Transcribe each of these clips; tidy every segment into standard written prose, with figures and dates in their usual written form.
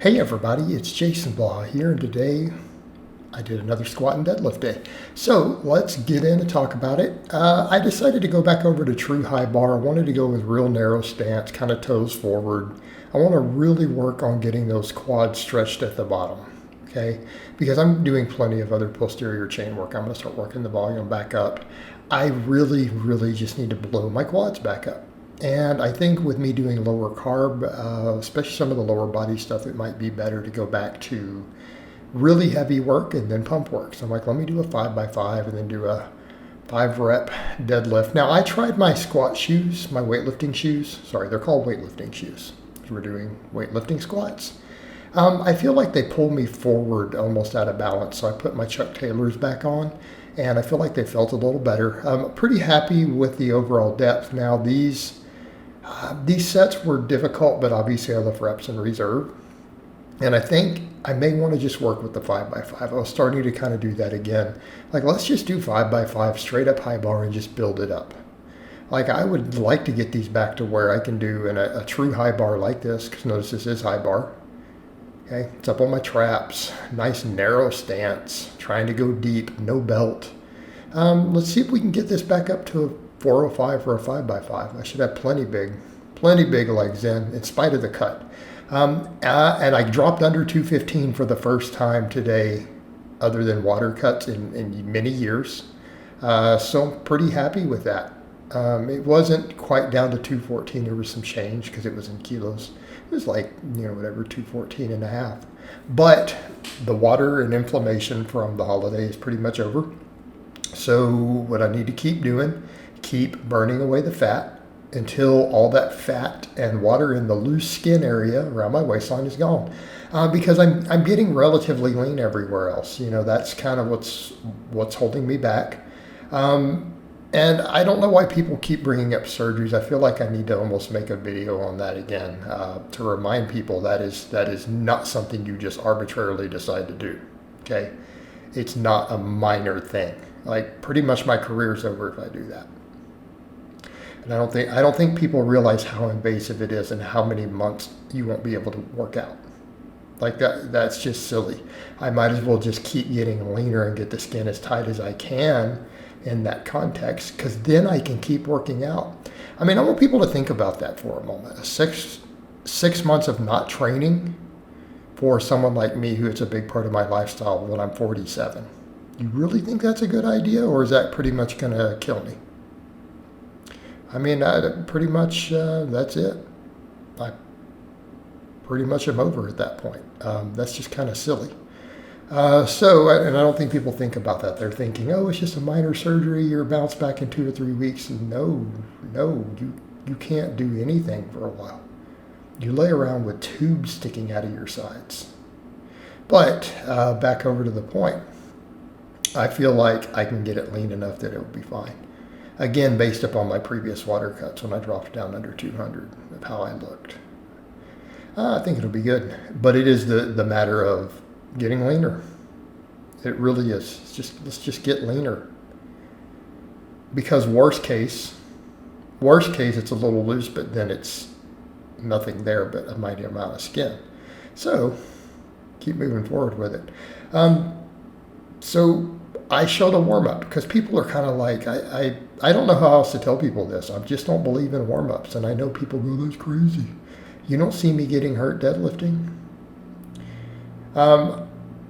Hey everybody, it's Jason Blaha here, and today I did another squat and deadlift day. So let's get in and talk about it. I decided to go back over to true high bar. I wanted to go with real narrow stance, kind of toes forward. I want to really work on getting those quads stretched at the bottom, okay? Because I'm doing plenty of other posterior chain work. I'm going to start working the volume back up. I really just need to blow my quads back up. And I think with me doing lower carb, especially some of the lower body stuff, it might be better to go back to really heavy work and then pump work. So I'm like, let me do a 5x5 and then do a 5-rep deadlift. Now, I tried my squat shoes, my weightlifting shoes. Sorry, they're called weightlifting shoes. We're doing weightlifting squats. I feel like they pull me forward almost out of balance. So I put my Chuck Taylors back on, and I feel like they felt a little better. I'm pretty happy with the overall depth. Now, these sets were difficult, but obviously I left reps in reserve. And I think I may want to just work with the 5x5. I was starting to kind of do that again. Like, let's just do 5x5 straight up high bar and just build it up. Like, I would like to get these back to where I can do in a true high bar like this, because notice this is high bar. Okay, it's up on my traps, nice narrow stance, trying to go deep, no belt. Let's see if we can get this back up to a 405 for a 5x5. I should have plenty big legs in spite of the cut. And I dropped under 215 for the first time today, other than water cuts in many years. So I'm pretty happy with that. It wasn't quite down to 214. There was some change because it was in kilos. It was like, 214 and a half. But the water and inflammation from the holiday is pretty much over. So what I need to keep doing, keep burning away the fat until all that fat and water in the loose skin area around my waistline is gone. Because I'm getting relatively lean everywhere else. That's kind of what's holding me back. And I don't know why people keep bringing up surgeries. I feel like I need to almost make a video on that again to remind people that is not something you just arbitrarily decide to do. Okay, it's not a minor thing. Like, pretty much my career's over if I do that. And I don't think people realize how invasive it is and how many months you won't be able to work out. Like, that's just silly. I might as well just keep getting leaner and get the skin as tight as I can in that context, because then I can keep working out. I mean, I want people to think about that for a moment. Six months of not training for someone like me, who it's a big part of my lifestyle when I'm 47. You really think that's a good idea, or is that pretty much going to kill me? I mean, pretty much that's it. I pretty much am over at that point. That's just kind of silly. And I don't think people think about that. They're thinking, oh, it's just a minor surgery. You're bounced back in 2 or 3 weeks. No, you can't do anything for a while. You lay around with tubes sticking out of your sides. But back over to the point, I feel like I can get it lean enough that it will be fine. Again, based upon my previous water cuts when I dropped down under 200 of how I looked. I think it'll be good. But it is the matter of getting leaner. It really is. Let's just get leaner. Because worst case, it's a little loose, but then it's nothing there but a mighty amount of skin. So keep moving forward with it. So I showed a warm-up because people are kind of like, I don't know how else to tell people this. I just don't believe in warm-ups. And I know people go, that's crazy. You don't see me getting hurt deadlifting.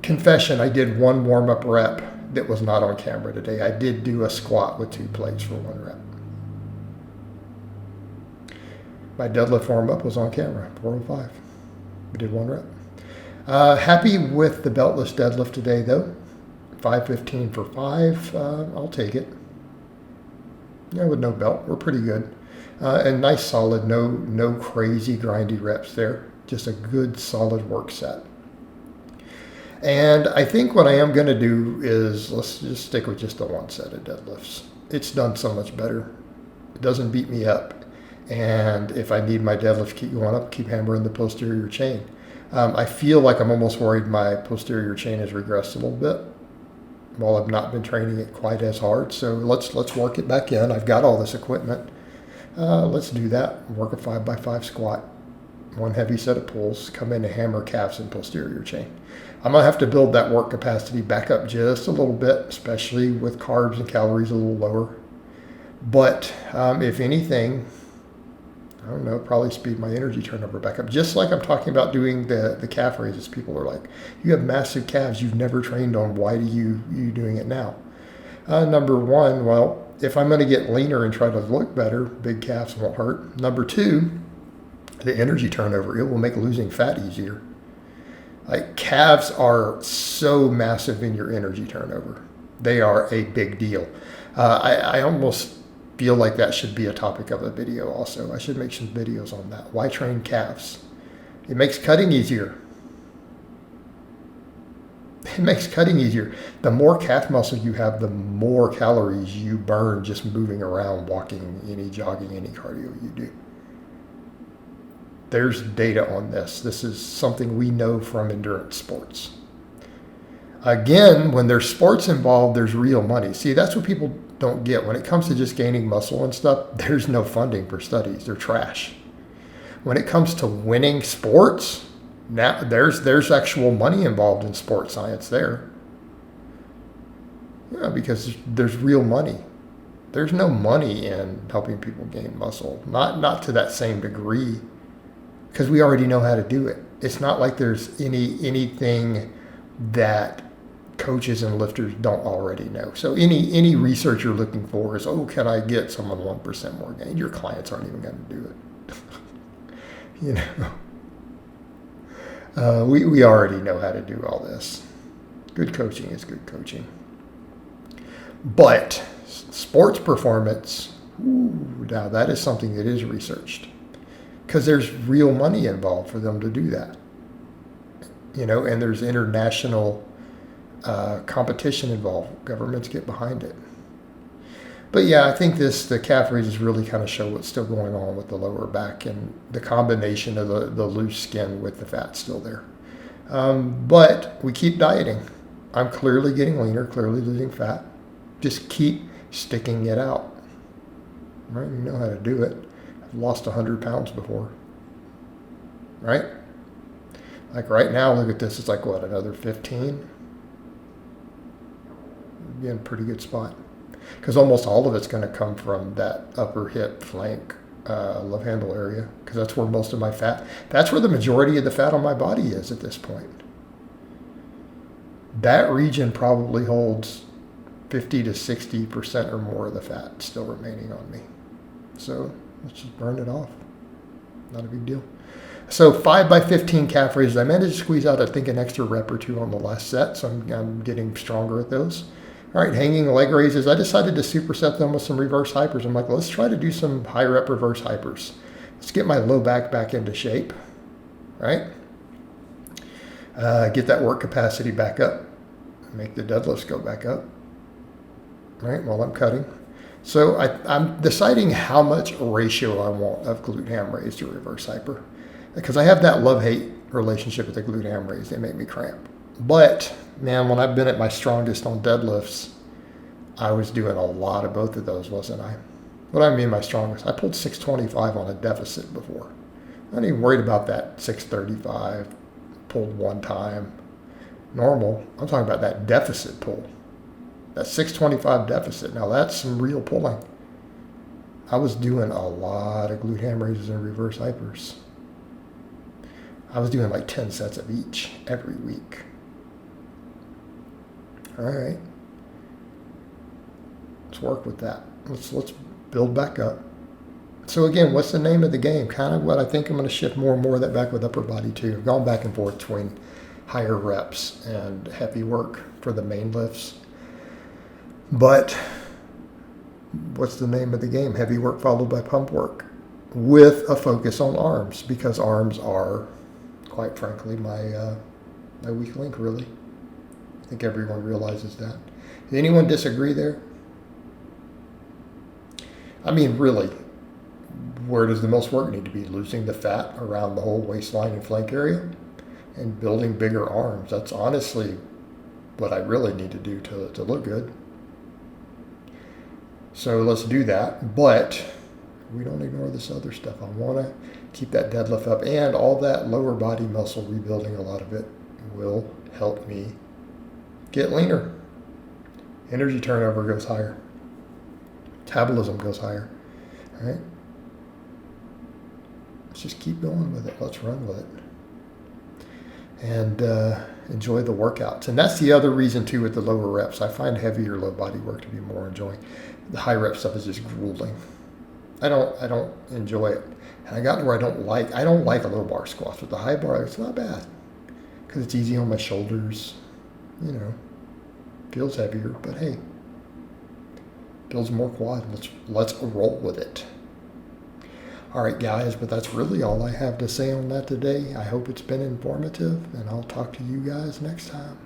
Confession, I did one warm-up rep that was not on camera today. I did do a squat with 2 plates for 1 rep. My deadlift warm-up was on camera, 405. We did 1 rep. Happy with the beltless deadlift today, though. 515 for 5. I'll take it. Yeah, with no belt, we're pretty good. And nice solid, no crazy grindy reps there. Just a good solid work set. And I think what I am going to do is, let's just stick with just the 1 set of deadlifts. It's done so much better. It doesn't beat me up. And if I need my deadlift to keep going up, keep hammering the posterior chain. I feel like I'm almost worried my posterior chain has regressed a little bit. Well, I've not been training it quite as hard. So let's work it back in. I've got all this equipment. Let's do that. Work a 5x5 squat. one heavy set of pulls, come in and hammer calves and posterior chain. I'm going to have to build that work capacity back up just a little bit, especially with carbs and calories a little lower. But if anything, I don't know, probably speed my energy turnover back up. Just like I'm talking about doing the calf raises. People are like, you have massive calves you've never trained on. Why are you doing it now? Number one, well, if I'm going to get leaner and try to look better, big calves won't hurt. Number two, the energy turnover. It will make losing fat easier. Like, calves are so massive in your energy turnover. They are a big deal. I almost feel like that should be a topic of a video also. I should make some videos on that. Why train calves? It makes cutting easier. It makes cutting easier. The more calf muscle you have, the more calories you burn just moving around, walking, any jogging, any cardio you do. There's data on this. This is something we know from endurance sports. Again, when there's sports involved, there's real money. See, that's what people don't get. When it comes to just gaining muscle and stuff, there's no funding for studies. They're trash. When it comes to winning sports, now there's actual money involved in sports science there. Yeah, because there's real money. There's no money in helping people gain muscle. Not to that same degree. Because we already know how to do it. It's not like there's anything that coaches and lifters don't already know. So any research you're looking for is, can I get someone 1% more gain? Your clients aren't even going to do it. We already know how to do all this. Good coaching is good coaching. But sports performance, now that is something that is researched. Because there's real money involved for them to do that. And there's international competition involved. Governments get behind it. But yeah, I think the calf raises really kind of show what's still going on with the lower back and the combination of the loose skin with the fat still there. But we keep dieting. I'm clearly getting leaner, clearly losing fat. Just keep sticking it out. Right? You know how to do it. I've lost 100 pounds before. Right? Like right now, look at this. It's like, what, another 15? Be in a pretty good spot. Because almost all of it's going to come from that upper hip, flank, love handle area. Because that's where most of my fat, that's where the majority of the fat on my body is at this point. That region probably holds 50 to 60% or more of the fat still remaining on me. So let's just burn it off. Not a big deal. So 5x15 calf raises. I managed to squeeze out, I think, an extra rep or two on the last set. So I'm getting stronger at those. All right, hanging leg raises. I decided to superset them with some reverse hypers. I'm like, let's try to do some high rep reverse hypers. Let's get my low back into shape, right? Get that work capacity back up. Make the deadlifts go back up, right, while I'm cutting. So I'm deciding how much ratio I want of glute ham raise to reverse hyper. Because I have that love-hate relationship with the glute ham raise. They make me cramp. But, man, when I've been at my strongest on deadlifts, I was doing a lot of both of those, wasn't I? What do I mean by strongest? I pulled 625 on a deficit before. I'm not even worried about that 635, pulled one time. Normal. I'm talking about that deficit pull. That 625 deficit. Now, that's some real pulling. I was doing a lot of glute ham raises and reverse hypers. I was doing like 10 sets of each every week. All right. Let's work with that. Let's build back up. So again, what's the name of the game? Kind of what I think I'm going to shift more and more of that back with upper body too. I've gone back and forth between higher reps and heavy work for the main lifts. But what's the name of the game? Heavy work followed by pump work with a focus on arms, because arms are, quite frankly, my weak link, really. I think everyone realizes that. Does anyone disagree there? I mean, really, where does the most work need to be? Losing the fat around the whole waistline and flank area and building bigger arms. That's honestly what I really need to do to look good. So let's do that, but we don't ignore this other stuff. I want to keep that deadlift up, and all that lower body muscle rebuilding, a lot of it will help me get leaner. Energy turnover goes higher. Metabolism goes higher. All right? Let's just keep going with it. Let's run with it. And enjoy the workouts. And that's the other reason, too, with the lower reps. I find heavier low body work to be more enjoying. The high rep stuff is just grueling. I don't enjoy it. And I got to where I don't like a low bar squat. With the high bar, it's not bad. Because it's easy on my shoulders. You know, feels heavier, but hey, builds more quad. Let's roll with it. All right, guys, but that's really all I have to say on that today. I hope it's been informative, and I'll talk to you guys next time.